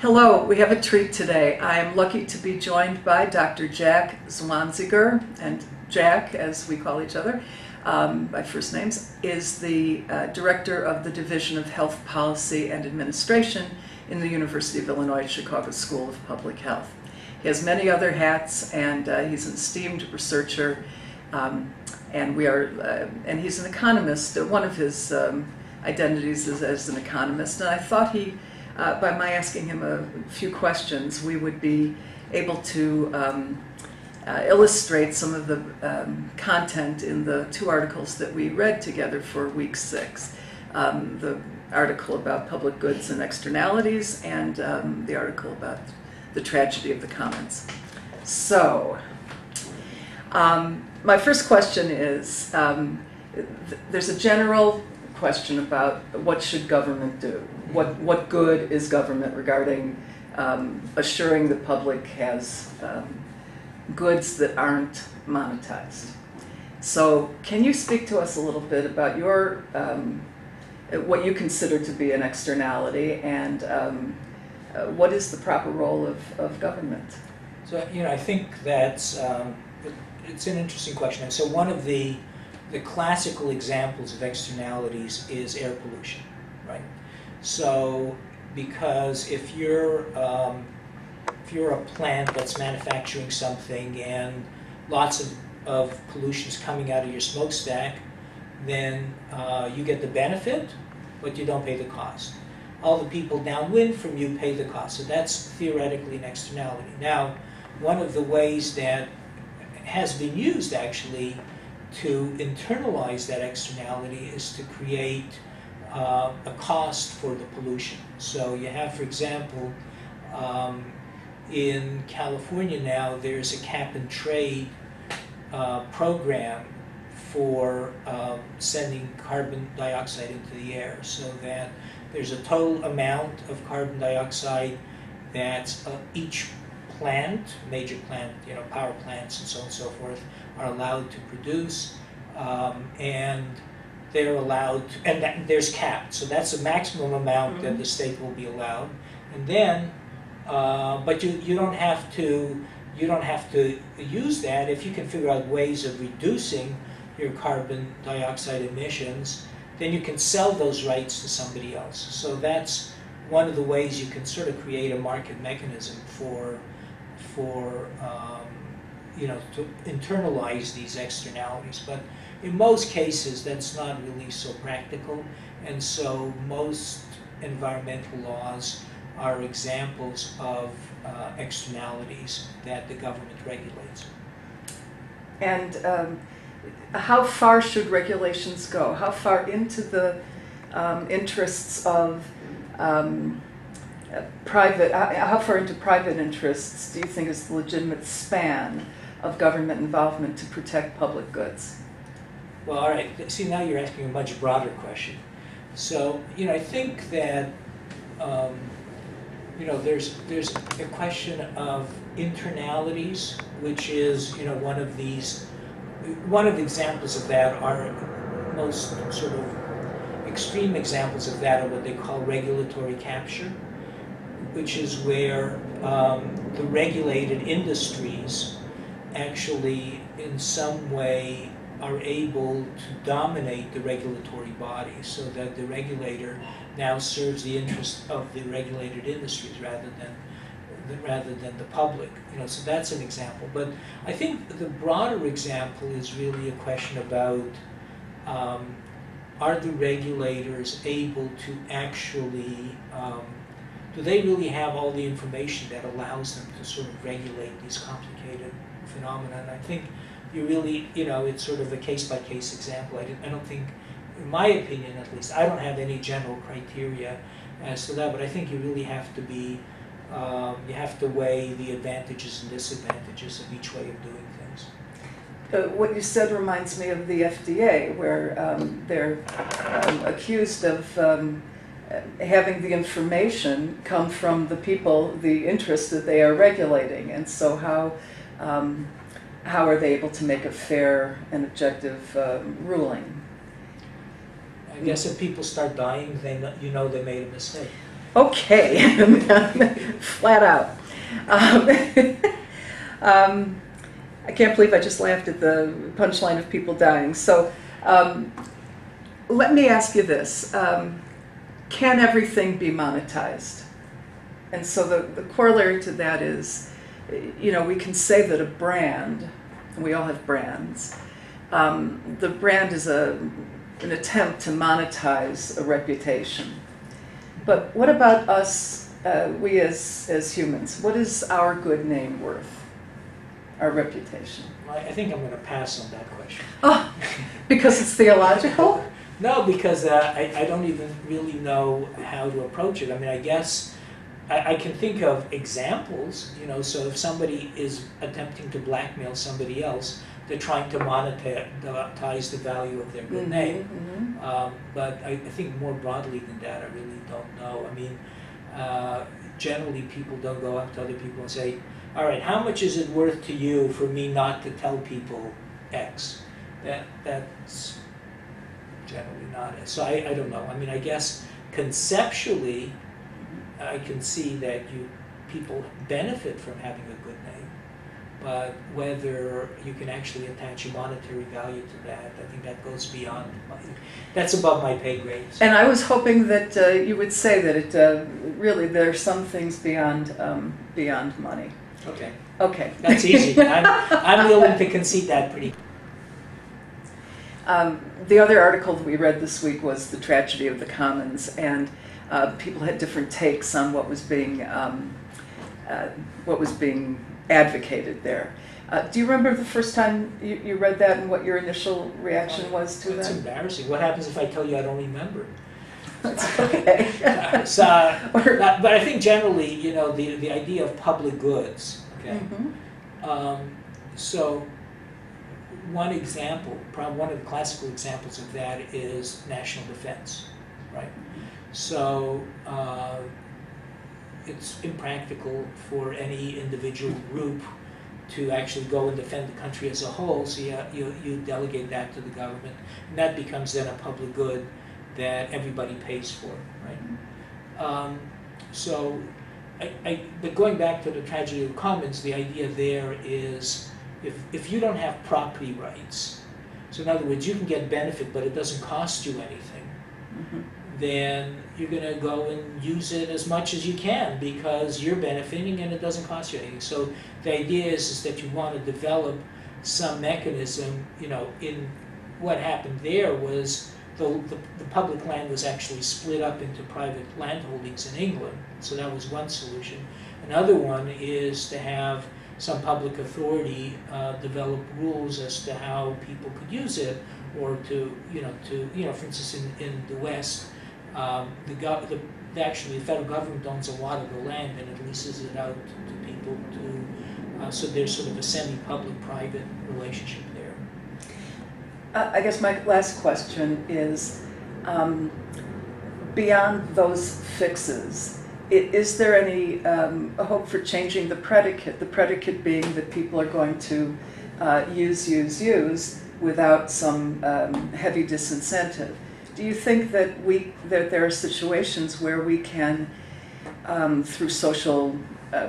Hello, we have a treat today. I am lucky to be joined by Dr. Jack Zwanziger, and Jack, as we call each other by first names, is the Director of the Division of Health Policy and Administration in the University of Illinois Chicago School of Public Health. He has many other hats, and he's an esteemed researcher, and he's an economist. One of his identities is as an economist, and I thought by my asking him a few questions, we would be able to illustrate some of the content in the two articles that we read together for week 6. The article about public goods and externalities, and the article about the tragedy of the commons. So, my first question is, there's a general question about what should government do? What good is government regarding assuring the public has goods that aren't monetized? So can you speak to us a little bit about your what you consider to be an externality, and what is the proper role of government? So, I think that's it's an interesting question. And so one of the classical examples of externalities is air pollution, right? So, because if you're a plant that's manufacturing something and lots of pollution is coming out of your smokestack, then you get the benefit, but you don't pay the cost. All the people downwind from you pay the cost. So that's theoretically an externality. Now, one of the ways that has been used actually to internalize that externality is to create a cost for the pollution. So you have, for example, in California now, there's a cap and trade program for sending carbon dioxide into the air, so that there's a total amount of carbon dioxide that each plant, major plant, power plants and so on and so forth, are allowed to produce, and they're allowed to, and there's capped, so that's the maximum amount that the state will be allowed, and then, but you don't have to use that if you can figure out ways of reducing your carbon dioxide emissions. Then you can sell those rights to somebody else. So that's one of the ways you can sort of create a market mechanism for to internalize these externalities. But in most cases, that's not really so practical, and so most environmental laws are examples of externalities that the government regulates. And how far should regulations go? How far into the interests of how far into private interests do you think is the legitimate span of government involvement to protect public goods? Well, all right. See, now you're asking a much broader question. So, I think that there's a question of internalities, which is one of the examples of that are most sort of extreme examples of that are what they call regulatory capture, which is where the regulated industries actually in some way are able to dominate the regulatory body, so that the regulator now serves the interest of the regulated industries rather than the public. So that's an example. But I think the broader example is really a question about are the regulators able to actually do they really have all the information that allows them to sort of regulate these complicated phenomena? And I think you really, it's sort of a case-by-case example. I don't think, in my opinion at least, I don't have any general criteria as to that, but I think you really have to be, you have to weigh the advantages and disadvantages of each way of doing things. What you said reminds me of the FDA, where they're accused of having the information come from the people, the interests that they are regulating, and so how are they able to make a fair and objective ruling? I guess if people start dying, they made a mistake. Okay, flat out. Um, I can't believe I just laughed at the punchline of people dying. So let me ask you this. Can everything be monetized? And so the corollary to that is, we can say that a brand, and we all have brands, the brand is an attempt to monetize a reputation. But what about us, we as humans? What is our good name worth, our reputation? I think I'm going to pass on that question. Oh, because it's theological? No, because I don't even really know how to approach it. I mean, I guess I can think of examples, so if somebody is attempting to blackmail somebody else, they're trying to monetize the value of their good name. Mm-hmm. But I think more broadly than that, I really don't know. I mean, generally people don't go up to other people and say, all right, how much is it worth to you for me not to tell people X? That's generally not it. So I don't know. I mean, I guess conceptually, I can see that people benefit from having a good name, but whether you can actually attach a monetary value to that, I think that goes beyond that's above my pay grade. And I was hoping that you would say that it really there are some things beyond money. Okay. Okay. That's easy. I'm willing to concede that pretty. The other article that we read this week was The Tragedy of the Commons, and people had different takes on what was being advocated there. Do you remember the first time you read that and what your initial reaction was to that? It's embarrassing. What happens if I tell you I don't remember? That's okay. But I think generally, the idea of public goods. Okay. Mm-hmm. So one example, probably one of the classical examples of that is national defense, right? So it's impractical for any individual group to actually go and defend the country as a whole, so you delegate that to the government, and that becomes then a public good that everybody pays for, right? But going back to the tragedy of the commons, the idea there is if you don't have property rights, so in other words, you can get benefit, but it doesn't cost you anything, mm-hmm. then you're going to go and use it as much as you can because you're benefiting and it doesn't cost you anything. So the idea is that you want to develop some mechanism, in what happened there was the public land was actually split up into private land holdings in England. So that was one solution. Another one is to have some public authority develop rules as to how people could use it, or to for instance, in the West, actually the federal government owns a lot of the land and it leases it out to people so there's sort of a semi-public-private relationship there. I guess my last question is, beyond those fixes, is there any hope for changing the predicate? The predicate being that people are going to use without some heavy disincentive. Do you think that there are situations where we can, through social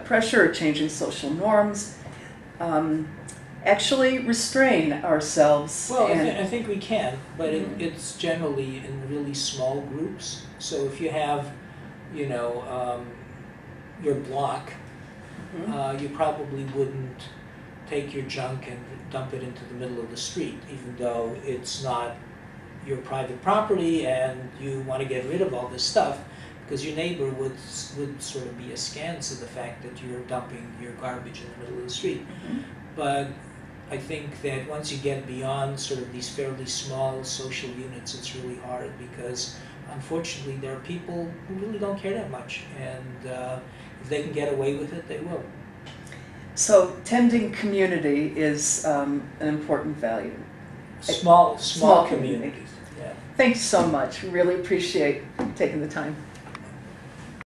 pressure or changing social norms, actually restrain ourselves? Well, I think we can, but mm-hmm. it's generally in really small groups. So if you have, your block, mm-hmm. You probably wouldn't take your junk and dump it into the middle of the street, even though it's not your private property and you want to get rid of all this stuff, because your neighbor would sort of be askance at the fact that you're dumping your garbage in the middle of the street. Mm-hmm. But I think that once you get beyond sort of these fairly small social units, it's really hard because unfortunately there are people who really don't care that much, and if they can get away with it, they will. So tending community is an important value. Small communities. Yeah. Thanks so much. Really appreciate taking the time.